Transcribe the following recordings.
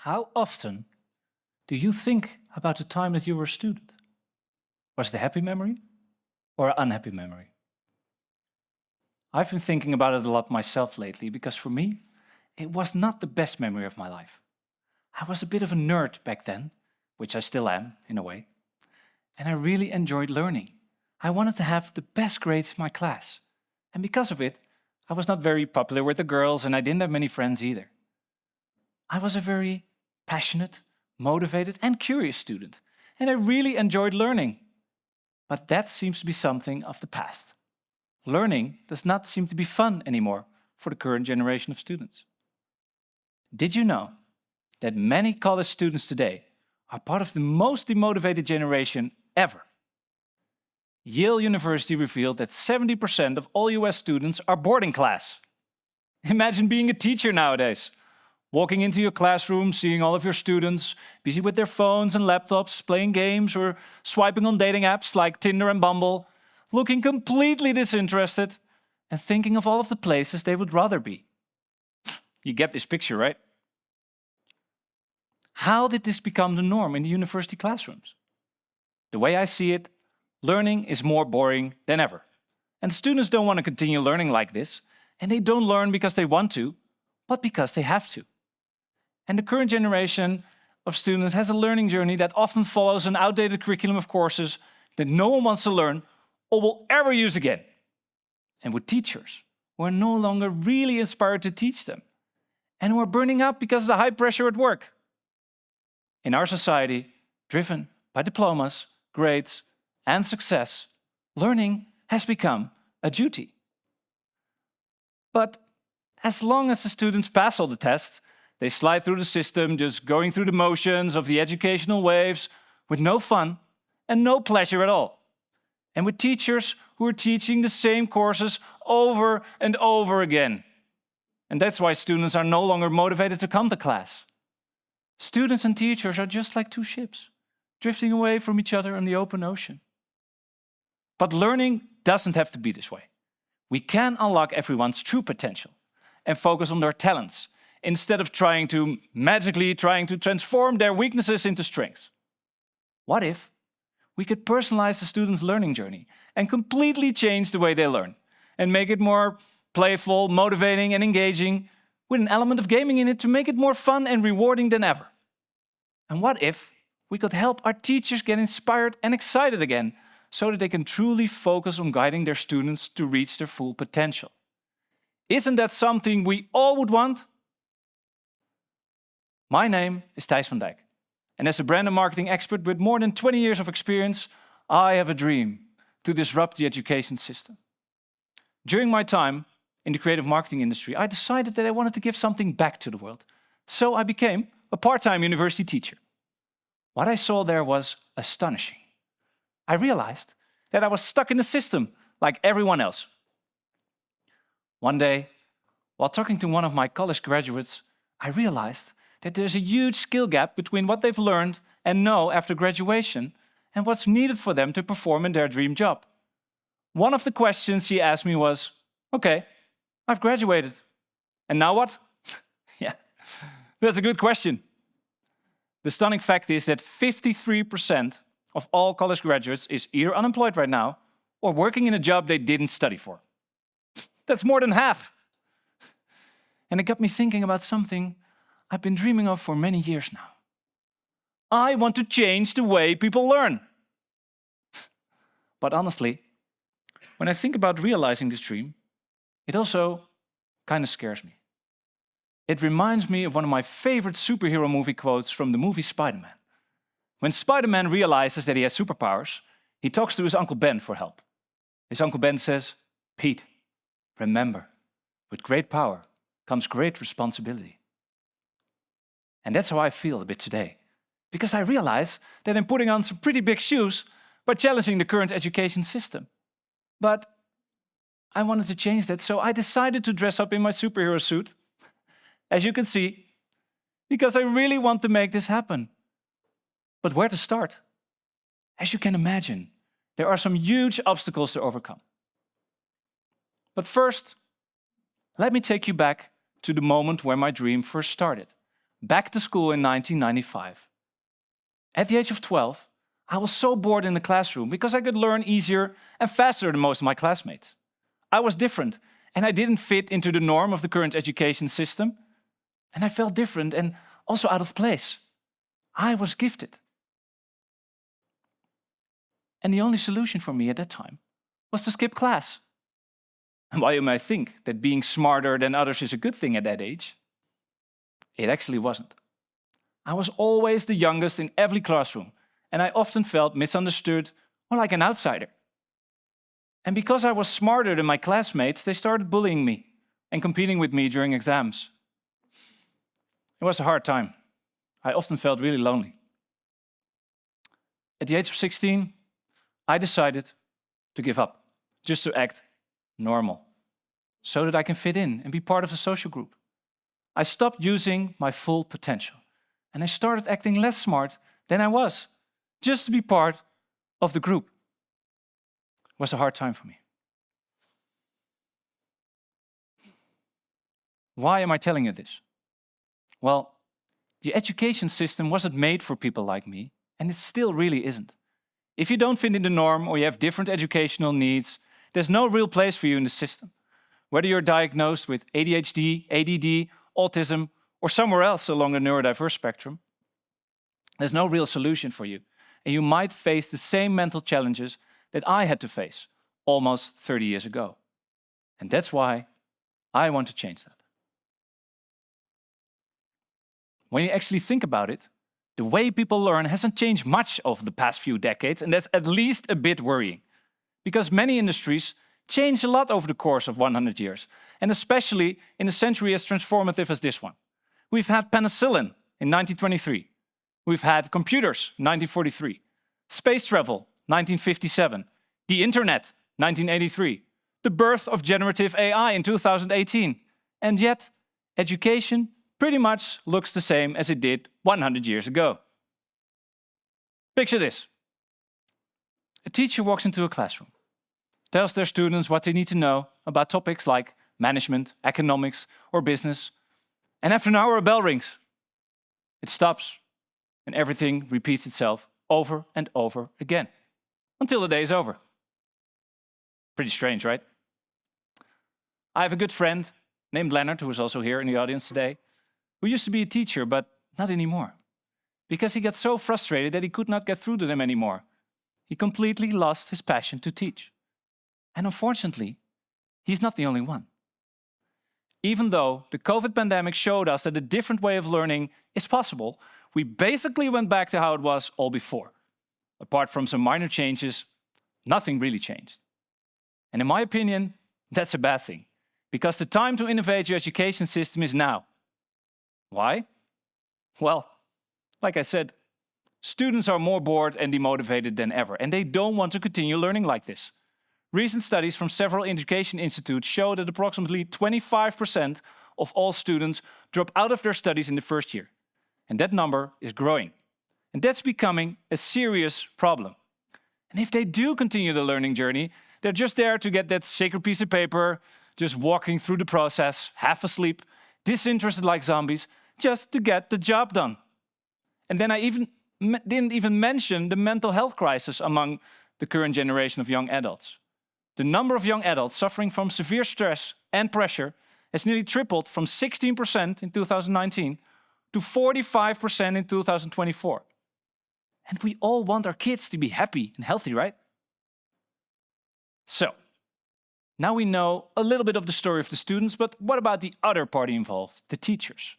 How often do you think about the time that you were a student? Was it a happy memory or an unhappy memory? I've been thinking about it a lot myself lately because for me, it was not the best memory of my life. I was a bit of a nerd back then, which I still am in a way, and I really enjoyed learning. I wanted to have the best grades in my class, and because of it, I was not very popular with the girls and I didn't have many friends either. I was a very passionate, motivated and curious student, and I really enjoyed learning. But that seems to be something of the past. Learning does not seem to be fun anymore for the current generation of students. Did you know that many college students today are part of the most demotivated generation ever? Yale University revealed that 70% of all US students are boarding class. Imagine being a teacher nowadays. Walking into your classroom, seeing all of your students busy with their phones and laptops, playing games or swiping on dating apps like Tinder and Bumble, looking completely disinterested and thinking of all of the places they would rather be. You get this picture, right? How did this become the norm in the university classrooms? The way I see it, learning is more boring than ever. And students don't want to continue learning like this, and they don't learn because they want to, but because they have to. And the current generation of students has a learning journey that often follows an outdated curriculum of courses that no one wants to learn or will ever use again. And with teachers who are no longer really inspired to teach them and who are burning up because of the high pressure at work. In our society, driven by diplomas, grades, and success, learning has become a duty. But as long as the students pass all the tests, they slide through the system, just going through the motions of the educational waves with no fun and no pleasure at all. And with teachers who are teaching the same courses over and over again. And that's why students are no longer motivated to come to class. Students and teachers are just like two ships, drifting away from each other in the open ocean. But learning doesn't have to be this way. We can unlock everyone's true potential and focus on their talents instead of trying to transform their weaknesses into strengths. What if we could personalize the students' learning journey and completely change the way they learn and make it more playful, motivating and engaging with an element of gaming in it to make it more fun and rewarding than ever? And what if we could help our teachers get inspired and excited again so that they can truly focus on guiding their students to reach their full potential? Isn't that something we all would want? My name is Thijs van Dijk, and as a brand and marketing expert with more than 20 years of experience, I have a dream to disrupt the education system. During my time in the creative marketing industry, I decided that I wanted to give something back to the world. So I became a part-time university teacher. What I saw there was astonishing. I realized that I was stuck in the system like everyone else. One day, while talking to one of my college graduates, I realized that there's a huge skill gap between what they've learned and know after graduation and what's needed for them to perform in their dream job. One of the questions she asked me was, okay, I've graduated. And now what? Yeah, that's a good question. The stunning fact is that 53% of all college graduates is either unemployed right now or working in a job they didn't study for. That's more than half. And it got me thinking about something I've been dreaming of for many years now. I want to change the way people learn. But honestly, when I think about realizing this dream, it also kind of scares me. It reminds me of one of my favorite superhero movie quotes from the movie Spider-Man. When Spider-Man realizes that he has superpowers, he talks to his Uncle Ben for help. His Uncle Ben says, "Pete, remember, with great power comes great responsibility." And that's how I feel a bit today, because I realize that I'm putting on some pretty big shoes by challenging the current education system. But I wanted to change that, so I decided to dress up in my superhero suit, as you can see, because I really want to make this happen. But where to start? As you can imagine, there are some huge obstacles to overcome. But first, let me take you back to the moment where my dream first started, back to school in 1995. At the age of 12, I was so bored in the classroom because I could learn easier and faster than most of my classmates. I was different, and I didn't fit into the norm of the current education system. And I felt different and also out of place. I was gifted. And the only solution for me at that time was to skip class. And while you might think that being smarter than others is a good thing at that age, it actually wasn't. I was always the youngest in every classroom, and I often felt misunderstood or like an outsider. And because I was smarter than my classmates, they started bullying me and competing with me during exams. It was a hard time. I often felt really lonely. At the age of 16, I decided to give up, just to act normal, so that I can fit in and be part of a social group. I stopped using my full potential, and I started acting less smart than I was, just to be part of the group. It was a hard time for me. Why am I telling you this? Well, the education system wasn't made for people like me, and it still really isn't. If you don't fit in the norm or you have different educational needs, there's no real place for you in the system. Whether you're diagnosed with ADHD, ADD, autism, or somewhere else along the neurodiverse spectrum, there's no real solution for you. And you might face the same mental challenges that I had to face almost 30 years ago. And that's why I want to change that. When you actually think about it, the way people learn hasn't changed much over the past few decades, and that's at least a bit worrying. Because many industries changed a lot over the course of 100 years, and especially in a century as transformative as this one. We've had penicillin in 1923. We've had computers, 1943. Space travel, 1957. The internet, 1983. The birth of generative AI in 2018. And yet, education pretty much looks the same as it did 100 years ago. Picture this. A teacher walks into a classroom, tells their students what they need to know about topics like management, economics, or business, and after an hour a bell rings. It stops, and everything repeats itself over and over again, until the day is over. Pretty strange, right? I have a good friend named Leonard, who is also here in the audience today, who used to be a teacher, but not anymore, because he got so frustrated that he could not get through to them anymore. He completely lost his passion to teach. And unfortunately, he's not the only one. Even though the COVID pandemic showed us that a different way of learning is possible, we basically went back to how it was all before. Apart from some minor changes, nothing really changed. And in my opinion, that's a bad thing, because the time to innovate your education system is now. Why? Well, like I said, students are more bored and demotivated than ever, and they don't want to continue learning like this. Recent studies from several education institutes show that approximately 25% of all students drop out of their studies in the first year. And that number is growing. And that's becoming a serious problem. And if they do continue the learning journey, they're just there to get that sacred piece of paper, just walking through the process, half asleep, disinterested like zombies, just to get the job done. And then I didn't even mention the mental health crisis among the current generation of young adults. The number of young adults suffering from severe stress and pressure has nearly tripled from 16% in 2019 to 45% in 2024. And we all want our kids to be happy and healthy, right? So, now we know a little bit of the story of the students, but what about the other party involved, the teachers?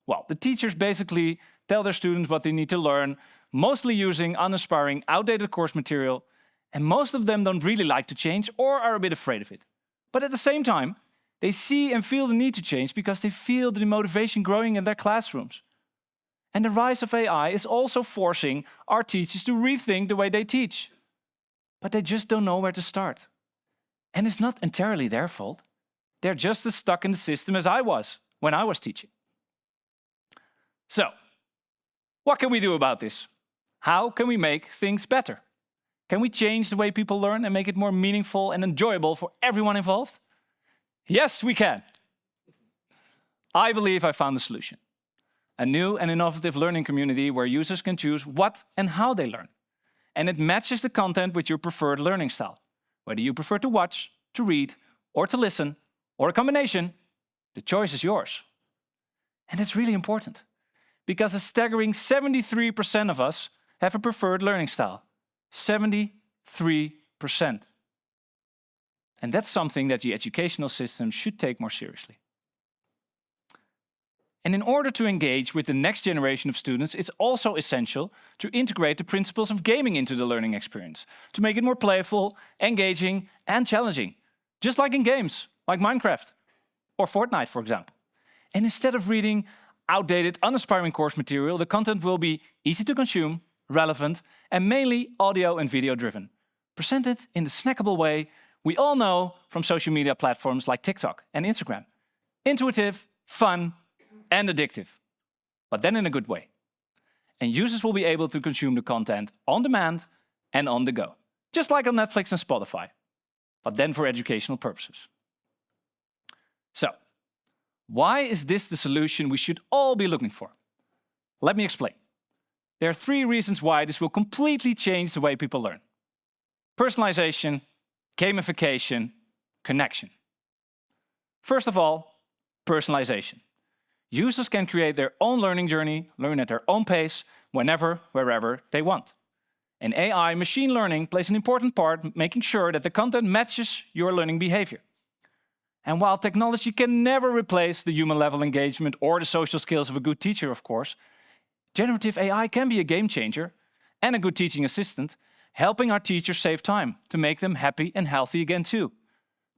Well, the teachers basically tell their students what they need to learn, mostly using uninspiring, outdated course material, and most of them don't really like to change or are a bit afraid of it. But at the same time, they see and feel the need to change because they feel the motivation growing in their classrooms. And the rise of AI is also forcing our teachers to rethink the way they teach. But they just don't know where to start. And it's not entirely their fault. They're just as stuck in the system as I was when I was teaching. So, what can we do about this? How can we make things better? Can we change the way people learn and make it more meaningful and enjoyable for everyone involved? Yes, we can. I believe I found the solution. a new and innovative learning community where users can choose what and how they learn. And it matches the content with your preferred learning style. Whether you prefer to watch, to read, or to listen, or a combination, the choice is yours. And it's really important, because a staggering 73% of us have a preferred learning style. 73%. And that's something that the educational system should take more seriously. And in order to engage with the next generation of students, it's also essential to integrate the principles of gaming into the learning experience, to make it more playful, engaging, and challenging. Just like in games, like Minecraft or Fortnite, for example. And instead of reading outdated, uninspiring course material, the content will be easy to consume, relevant, and mainly audio and video driven. Presented in the snackable way we all know from social media platforms like TikTok and Instagram. Intuitive, fun, and addictive, but then in a good way. And users will be able to consume the content on demand and on the go, just like on Netflix and Spotify, but then for educational purposes. So, why is this the solution we should all be looking for? Let me explain. There are 3 reasons why this will completely change the way people learn. Personalization, gamification, connection. First of all, personalization. Users can create their own learning journey, learn at their own pace, whenever, wherever they want. And AI, machine learning, plays an important part, making sure that the content matches your learning behavior. And while technology can never replace the human-level engagement or the social skills of a good teacher, of course, generative AI can be a game changer and a good teaching assistant, helping our teachers save time to make them happy and healthy again too.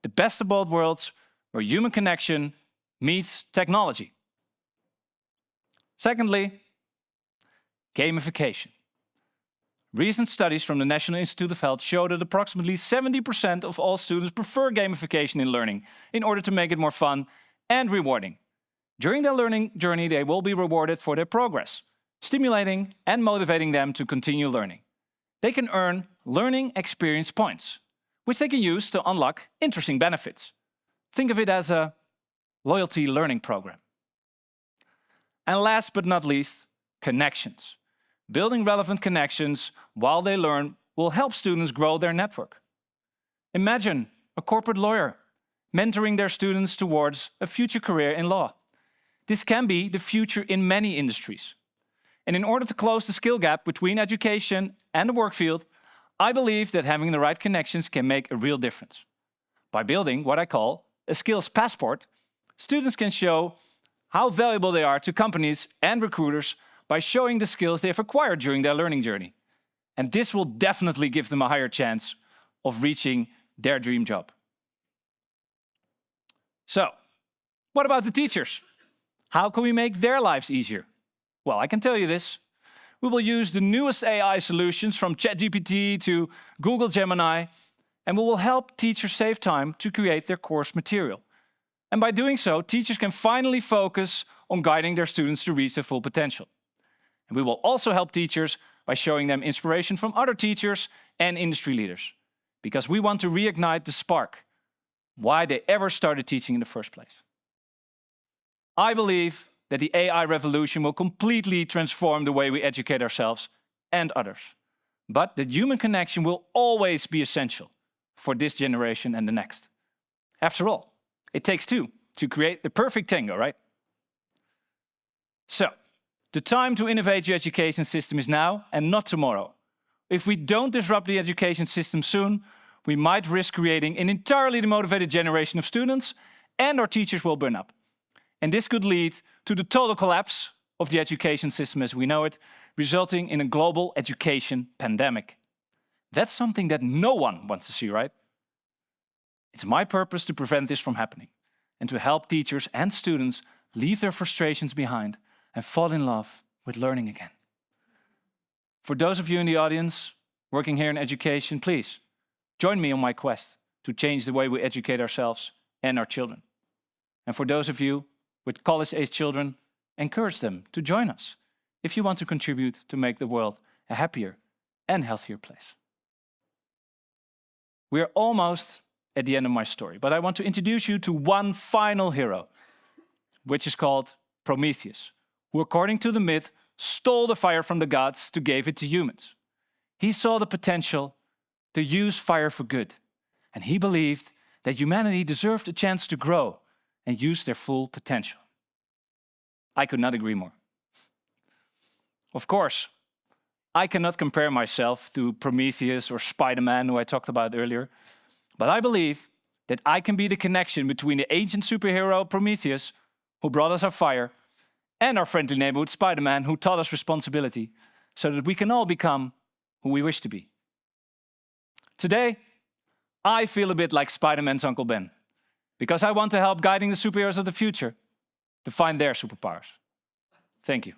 The best of both worlds, where human connection meets technology. Secondly, gamification. Recent studies from the National Institute of Health show that approximately 70% of all students prefer gamification in learning in order to make it more fun and rewarding. During their learning journey, they will be rewarded for their progress, stimulating and motivating them to continue learning. They can earn learning experience points, which they can use to unlock interesting benefits. Think of it as a loyalty learning program. And last but not least, connections. Building relevant connections while they learn will help students grow their network. Imagine a corporate lawyer mentoring their students towards a future career in law. This can be the future in many industries. And in order to close the skill gap between education and the work field, I believe that having the right connections can make a real difference. By building what I call a skills passport, students can show how valuable they are to companies and recruiters by showing the skills they have acquired during their learning journey. And this will definitely give them a higher chance of reaching their dream job. So, what about the teachers? How can we make their lives easier? Well, I can tell you this. We will use the newest AI solutions from ChatGPT to Google Gemini, and we will help teachers save time to create their course material. And by doing so, teachers can finally focus on guiding their students to reach their full potential. And we will also help teachers by showing them inspiration from other teachers and industry leaders, because we want to reignite the spark, why they ever started teaching in the first place. I believe that the AI revolution will completely transform the way we educate ourselves and others, but that human connection will always be essential for this generation and the next. After all, it takes 2 to create the perfect tango, right? So, the time to innovate your education system is now and not tomorrow. If we don't disrupt the education system soon, we might risk creating an entirely demotivated generation of students, and our teachers will burn up. And this could lead to the total collapse of the education system as we know it, resulting in a global education pandemic. That's something that no one wants to see, right? It's my purpose to prevent this from happening and to help teachers and students leave their frustrations behind and fall in love with learning again. For those of you in the audience working here in education, please join me on my quest to change the way we educate ourselves and our children. And for those of you with college-age children, encourage them to join us if you want to contribute to make the world a happier and healthier place. We are almost at the end of my story, but I want to introduce you to one final hero, which is called Prometheus, who, according to the myth, stole the fire from the gods to give it to humans. He saw the potential to use fire for good, and he believed that humanity deserved a chance to grow and use their full potential. I could not agree more. Of course, I cannot compare myself to Prometheus or Spider-Man, who I talked about earlier, but I believe that I can be the connection between the ancient superhero Prometheus, who brought us our fire, and our friendly neighborhood Spider-Man, who taught us responsibility, so that we can all become who we wish to be. Today, I feel a bit like Spider-Man's Uncle Ben, because I want to help guiding the superheroes of the future to find their superpowers. Thank you.